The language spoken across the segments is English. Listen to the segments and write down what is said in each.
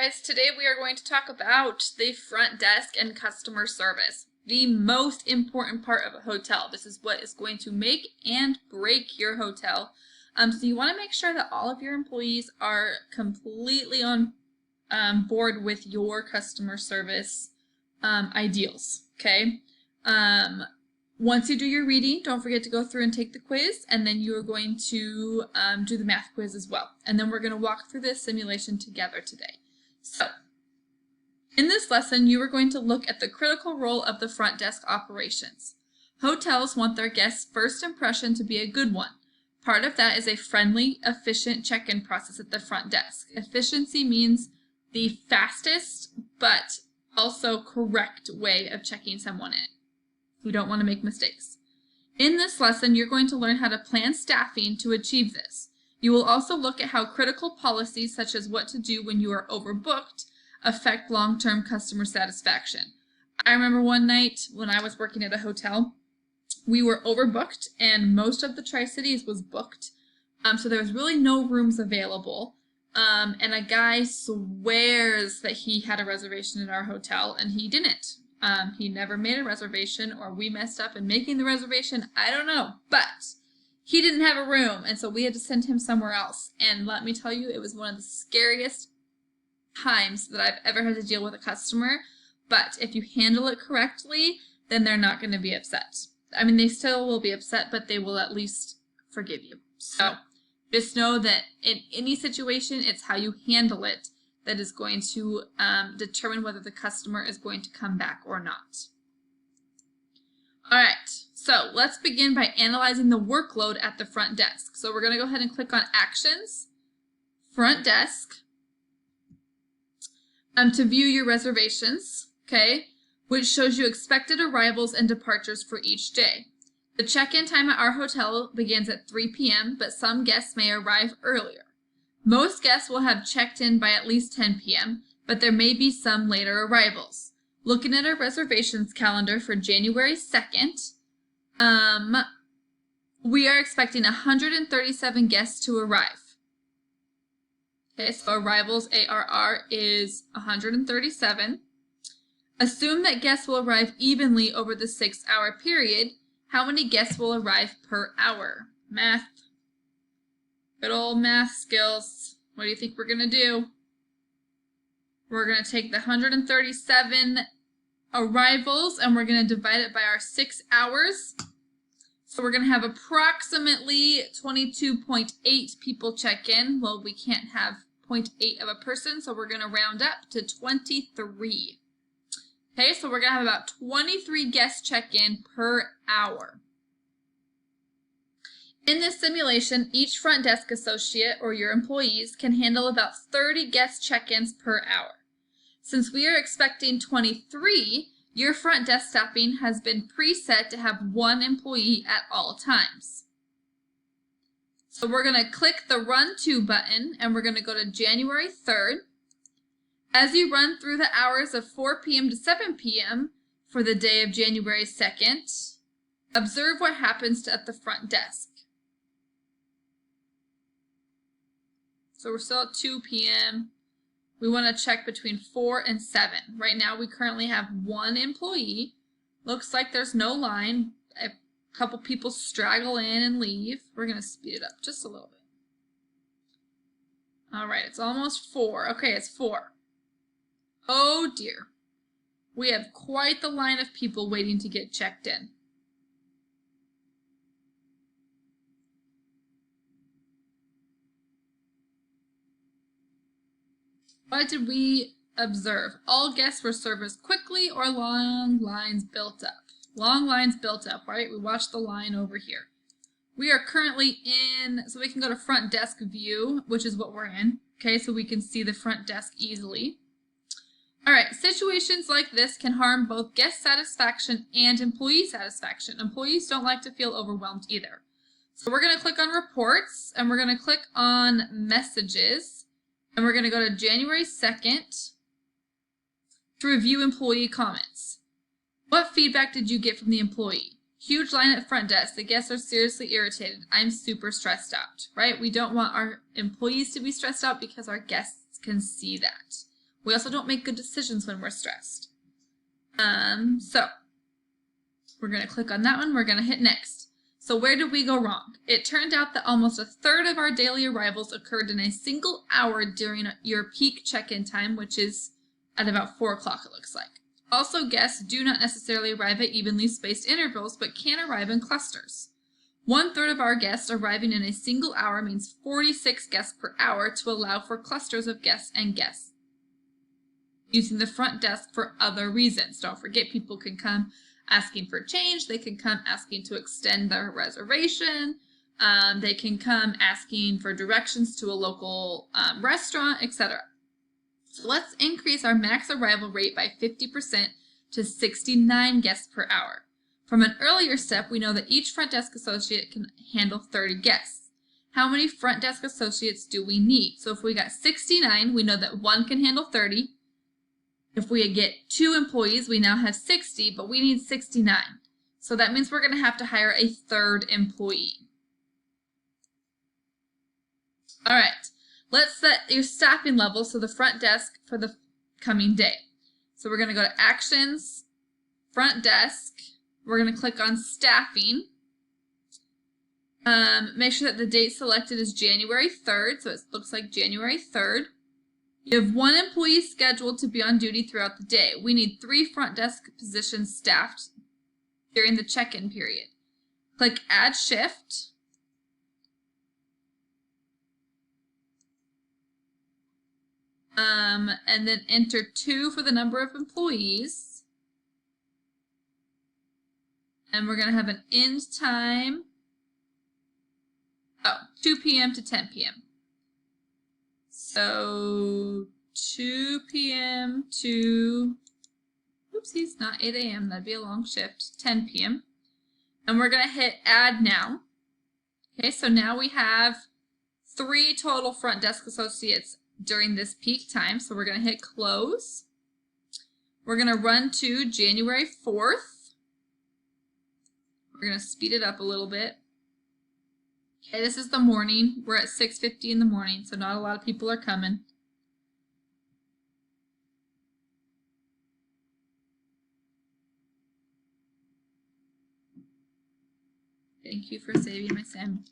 guys, today we are going to talk about the front desk and customer service, the most important part of a hotel. This is what is going to make and break your hotel. So you want to make sure that all of your employees are completely on board with your customer service ideals, okay? Once you do your reading, don't forget to go through and take the quiz, and then you are going to do the math quiz as well. And then we're going to walk through this simulation together today. So, in this lesson, you are going to look at the critical role of the front desk operations. Hotels want their guests' first impression to be a good one. Part of that is a friendly, efficient check-in process at the front desk. Efficiency means the fastest, but also correct way of checking someone in. We don't want to make mistakes. In this lesson, you're going to learn how to plan staffing to achieve this. You will also look at how critical policies, such as what to do when you are overbooked, affect long-term customer satisfaction. I remember one night when I was working at a hotel, we were overbooked and most of the Tri-Cities was booked. So there was really no rooms available. And a guy swears that he had a reservation at our hotel and he didn't. He never made a reservation, or we messed up in making the reservation. I don't know, but he didn't have a room, and so we had to send him somewhere else. And let me tell you, it was one of the scariest times that I've ever had to deal with a customer. But if you handle it correctly, then they're not going to be upset. I mean, they still will be upset, but they will at least forgive you. So just know that in any situation, it's how you handle it that is going to determine whether the customer is going to come back or not. All right, so let's begin by analyzing the workload at the front desk. So we're going to go ahead and click on Actions, Front Desk, to view your reservations, okay, which shows you expected arrivals and departures for each day. The check-in time at our hotel begins at 3 p.m., but some guests may arrive earlier. Most guests will have checked in by at least 10 p.m., but there may be some later arrivals. Looking at our reservations calendar for January 2nd, we are expecting 137 guests to arrive. Okay, so arrivals ARR is 137. Assume that guests will arrive evenly over the 6-hour period. How many guests will arrive per hour? Math. Good old math skills. What do you think we're going to do? We're going to take the 137 arrivals and we're going to divide it by our 6 hours. So we're going to have approximately 22.8 people check in. Well, we can't have 0.8 of a person, so we're going to round up to 23. Okay, so we're going to have about 23 guests check in per hour. In this simulation, each front desk associate or your employees can handle about 30 guest check-ins per hour. Since we are expecting 23, your front desk staffing has been preset to have 1 employee at all times. So we're going to click the Run To button and we're going to go to January 3rd. As you run through the hours of 4 p.m. to 7 p.m. for the day of January 2nd, observe what happens at the front desk. So we're still at 2 p.m. We want to check between 4 and 7. Right now we currently have 1 employee. Looks like there's no line. A couple people straggle in and leave. We're going to speed it up just a little bit. All right, it's almost 4. Okay, it's 4. Oh dear. We have quite the line of people waiting to get checked in. What did we observe? All guests were serviced quickly or long lines built up? Long lines built up, right? We watched the line over here. We are currently in, so we can go to front desk view, which is what we're in. Okay, so we can see the front desk easily. All right, situations like this can harm both guest satisfaction and employee satisfaction. Employees don't like to feel overwhelmed either. So we're going to click on reports and we're going to click on messages. And we're going to go to January 2nd to review employee comments. What feedback did you get from the employee? Huge line at front desk. The guests are seriously irritated. I'm super stressed out, right? We don't want our employees to be stressed out because our guests can see that. We also don't make good decisions when we're stressed. So we're going to click on that one. We're going to hit next. So where did we go wrong? It turned out that almost a third of our daily arrivals occurred in a single hour during your peak check-in time, which is at about 4 o'clock, it looks like. Also, guests do not necessarily arrive at evenly spaced intervals, but can arrive in clusters. 1/3 of our guests arriving in a single hour means 46 guests per hour to allow for clusters of guests and guests using the front desk for other reasons. Don't forget, people can come asking for change. They can come asking to extend their reservation. They can come asking for directions to a local restaurant, etc. So let's increase our max arrival rate by 50% to 69 guests per hour. From an earlier step, we know that each front desk associate can handle 30 guests. How many front desk associates do we need? So if we got 69, we know that one can handle 30. If we get 2 employees, we now have 60, but we need 69. So that means we're going to have to hire a 3rd employee. All right, let's set your staffing level, so the front desk for the coming day. So we're going to go to Actions, Front Desk. We're going to click on Staffing. Make sure that the date selected is January 3rd, so it looks like January 3rd. You have 1 employee scheduled to be on duty throughout the day. We need 3 front desk positions staffed during the check-in period. Click Add Shift. And then enter 2 for the number of employees. And we're going to have an end time. 2 p.m. to 10 p.m. So 2 p.m. to, oopsies, not 8 a.m. That'd be a long shift, 10 p.m. And we're going to hit Add Now. Okay, so now we have 3 total front desk associates during this peak time. So we're going to hit Close. We're going to run to January 4th. We're going to speed it up a little bit. Okay, this is the morning. We're at 6:50 in the morning, so not a lot of people are coming. Thank you for saving my sim.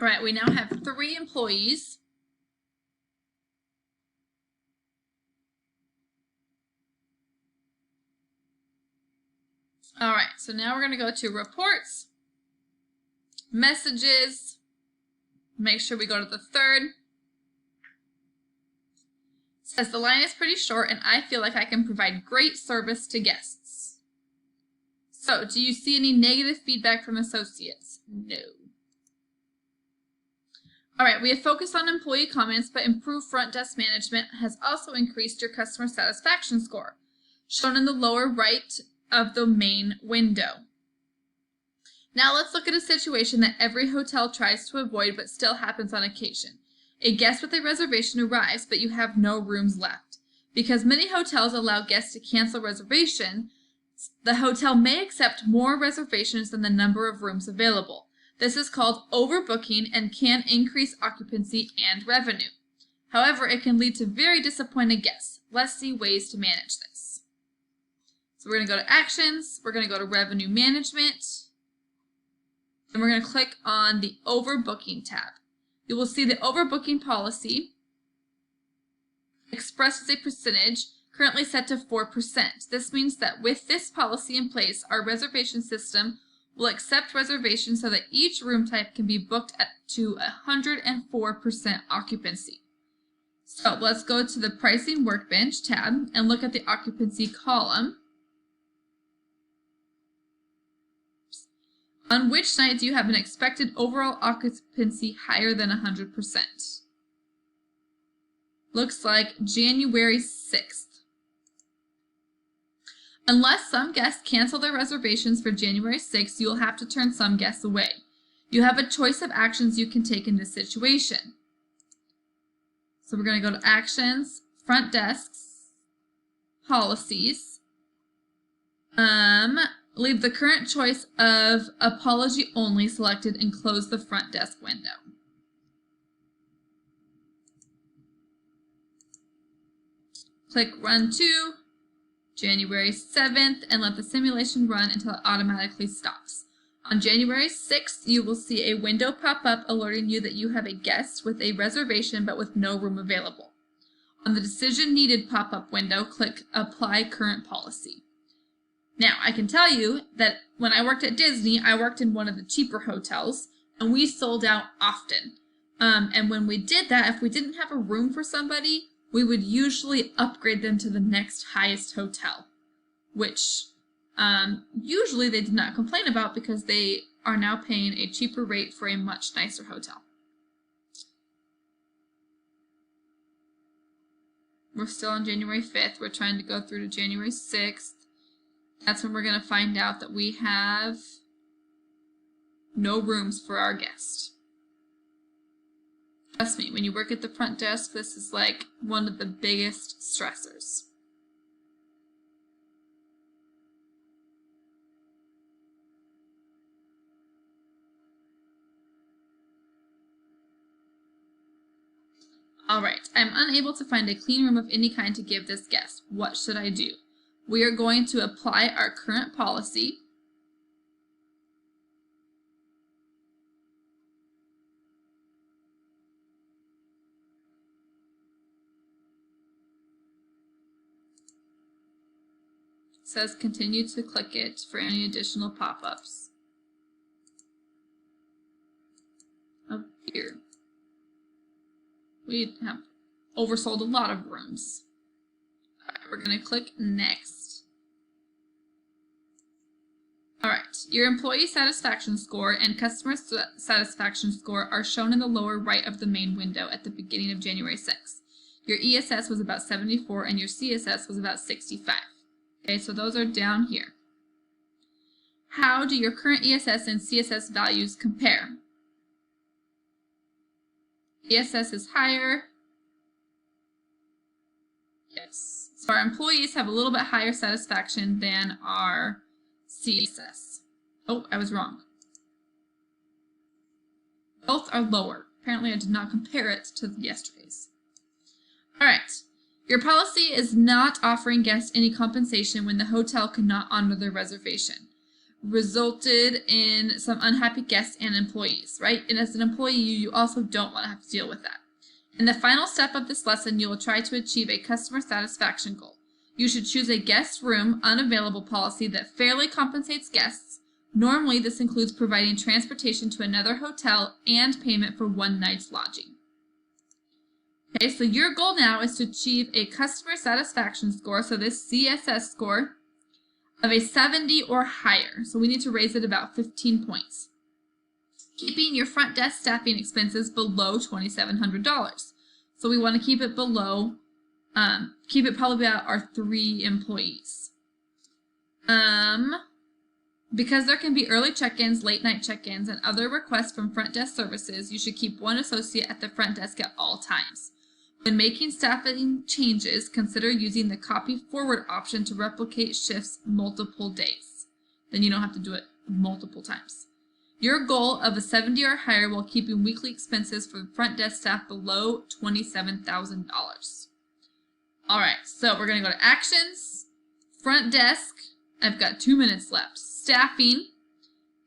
All right, we now have 3 employees. All right, so now we're going to go to Reports, Messages. Make sure we go to the 3rd. It says the line is pretty short and I feel like I can provide great service to guests. So, do you see any negative feedback from associates? No. All right, we have focused on employee comments, but improved front desk management has also increased your customer satisfaction score, shown in the lower right of the main window. Now let's look at a situation that every hotel tries to avoid but still happens on occasion. A guest with a reservation arrives, but you have no rooms left. Because many hotels allow guests to cancel reservation, the hotel may accept more reservations than the number of rooms available. This is called overbooking and can increase occupancy and revenue. However, it can lead to very disappointed guests. Let's see ways to manage this. So we're going to go to Actions, we're going to go to Revenue Management, and we're going to click on the Overbooking tab. You will see the overbooking policy expressed as a percentage currently set to 4%. This means that with this policy in place, our reservation system will accept reservations so that each room type can be booked to 104% occupancy. So let's go to the Pricing Workbench tab and look at the occupancy column. On which night do you have an expected overall occupancy higher than 100%? Looks like January 6th. Unless some guests cancel their reservations for January 6th, you will have to turn some guests away. You have a choice of actions you can take in this situation. So we're going to go to Actions, Front Desks, Policies. Leave the current choice of Apology Only selected and close the front desk window. Click Run to January 7th and let the simulation run until it automatically stops. On January 6th, you will see a window pop up alerting you that you have a guest with a reservation but with no room available. On the Decision Needed pop-up window, click Apply Current Policy. Now, I can tell you that when I worked at Disney, I worked in one of the cheaper hotels, and we sold out often. And when we did that, if we didn't have a room for somebody, we would usually upgrade them to the next highest hotel, which usually they did not complain about because they are now paying a cheaper rate for a much nicer hotel. We're still on January 5th. We're trying to go through to January 6th. That's when we're going to find out that we have no rooms for our guest. Trust me, when you work at the front desk, this is like one of the biggest stressors. Alright, I'm unable to find a clean room of any kind to give this guest. What should I do? We are going to apply our current policy. It says continue to click it for any additional pop-ups. Oh dear. We have oversold a lot of rooms. Alright, we're going to click Next. Alright, your employee satisfaction score and customer satisfaction score are shown in the lower right of the main window at the beginning of January 6th. Your ESS was about 74 and your CSS was about 65. Okay, so those are down here. How do your current ESS and CSS values compare? ESS is higher. Yes. So our employees have a little bit higher satisfaction than our CSS. Oh, I was wrong. Both are lower. Apparently I did not compare it to yesterday's. Alright. Your policy is not offering guests any compensation when the hotel cannot honor their reservation. Resulted in some unhappy guests and employees, right? And as an employee, you also don't want to have to deal with that. In the final step of this lesson, you will try to achieve a customer satisfaction goal. You should choose a guest room unavailable policy that fairly compensates guests. Normally, this includes providing transportation to another hotel and payment for one night's lodging. Okay, so your goal now is to achieve a customer satisfaction score, so this CSS score, of a 70 or higher. So we need to raise it about 15 points. Keeping your front desk staffing expenses below $2,700. So we want to keep it below, keep it probably about our 3 employees. Because there can be early check-ins, late night check-ins, and other requests from front desk services, you should keep 1 associate at the front desk at all times. When making staffing changes, consider using the copy forward option to replicate shifts multiple days. Then you don't have to do it multiple times. Your goal of a 70 or higher while keeping weekly expenses for front desk staff below $27,000. Alright, so we're going to go to Actions, Front Desk. I've got 2 minutes left. Staffing.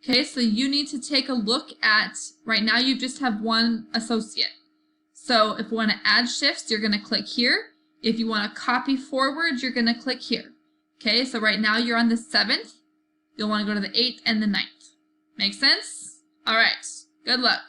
Okay, so you need to take a look at, right now you just have 1 associate. So if you want to add shifts, you're going to click here. If you want to copy forward, you're going to click here. Okay, so right now you're on the 7th. You'll want to go to the 8th and the 9th. Make sense? All right. Good luck.